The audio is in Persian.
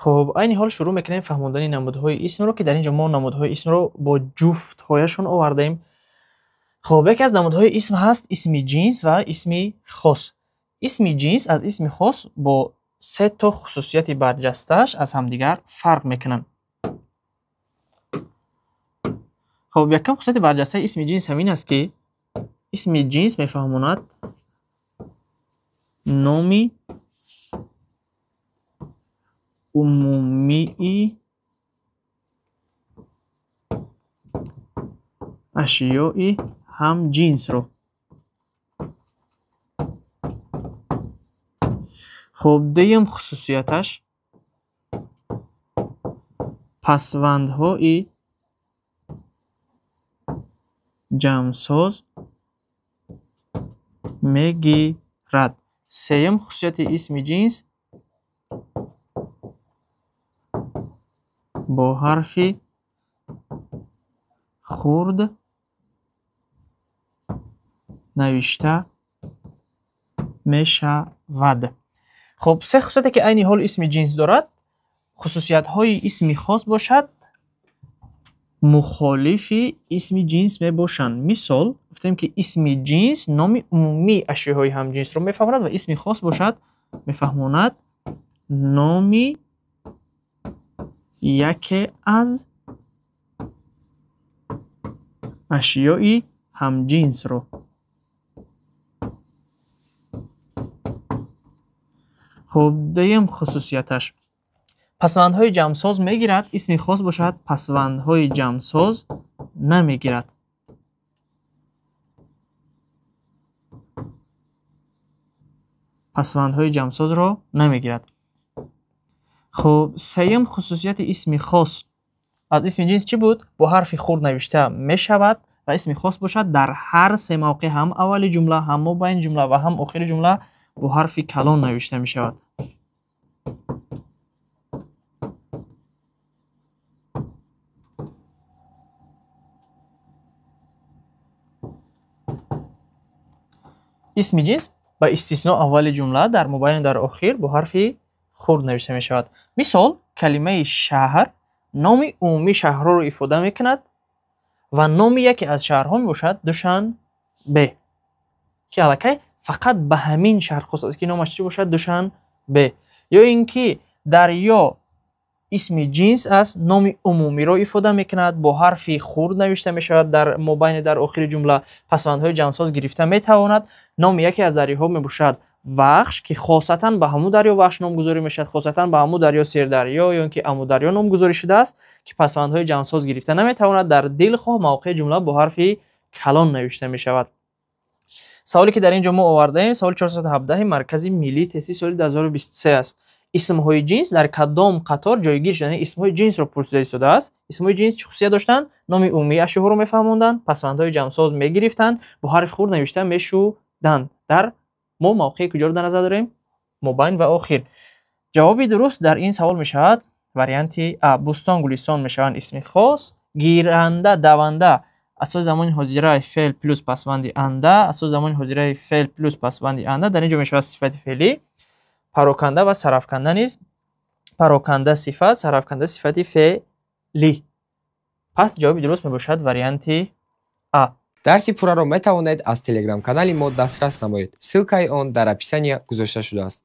خب عین حال شروع میکنیم فهموندن نمودهای اسم رو که در اینجا ما نمودهای اسم رو با جفت هایشون آوردیم. خب یکی از نمودهای اسم هست اسم جنس و اسم خاص. اسم جنس از اسم خاص با سه تا خصوصیت برجسته‌اش از همدیگر فرق میکنن. خب یکم خصوصیت برجسته اسم جنس همین است که اسم جنس میفهماند نامی عمومی اشیاء هم جنس رو. خب دوم خصوصیتش پسوندهای جمعساز میگیرد. سوم خصوصیت اسم جنس با حرف خرد نوشته می شود. خب سه خصوصیتی که عین حال اسم جنس دارد، خصوصیت های اسم خاص باشد مخالف اسم جنس می باشند. مثال گفتیم که اسم جنس نام عمومی اشیاء هم جنس رو میفهماند و اسم خاص باشد میفهماند نامی یکی از اشیاء هم جنس رو. خب دوم خصوصیتش پسوندهای جمعساز میگیرد، اسم خاص باشد پسوندهای جمعساز نمیگیرد. پسوندهای جمعساز رو نمیگیرد. خب سوم خصوصیت اسم خاص از اسم جنس چی بود؟ با حرف خرد نوشته می شود و اسم خاص باشد در هر سه موقع، هم اول جمله، هم مابین جمله و هم آخر جمله با حرف کلان نوشته می شود. اسم جنس با استثناء اول جمله در مابین در آخر با حرف خرد نوشته می شود. مثال کلمه شهر نام عمومی شهرها رو افاده می کند و نام یکی از شهرها می باشد دوشنبه که الکی فقط به همین شهر خاص است که نامش چی باشد دوشنبه. یا اینکه دریا اسم جنس است نام عمومی را افاده می کند با حرف خرد نوشته می شود در مابین در آخر جمله پسوندهای جمعساز گرفته می تواند. نام یکی از دریاها می باشد وخش که خاصتا به همون دریا وخش نامگذاری می شود، خاصتا به همون دریا سیردریا یا اینکه امو دریا نامگذاری شده است که پسوندهای جمعساز گرفته نمی تواند در دلخواه موقع جمله با حرف کلان نوشته می شود. سوالی که در اینجا ما آوردیم سوال 417 مرکز ملی تست سال 2023 است. اسم‌های جنس در کدام قطار جایگیر شدن؟ اسم‌های جنس رو پرسیده شده است. اسم‌های جنس چه خصوصیت داشتن؟ نام عمومی اشیاء رو میفهموندن، پسوندهای جمعساز میگرفتن، با حرف خرد نوشته میشدن. در ما موقع کجا رو در نظر داریم؟ مابین و آخر. جوابی درست در این سوال میشود واریانت ا. بوستان گلستان میشوند اسم خاص. گیرنده دونده اساس زمان حاضره فعل پلس پسوند انده، اساس زمان حاضره فعل پلس پسوند انده در اینجا میشود صفت فعلی. پراکنده و سرافکنده نیز پراکنده صفت، سرافکنده صفت فعلی. پس جواب درست میباشد واریانت ا. дарси пурраро метавонед аз телеграм канали мо дастрас намоед. Ссилкаи он дар описания гузошта шудааст.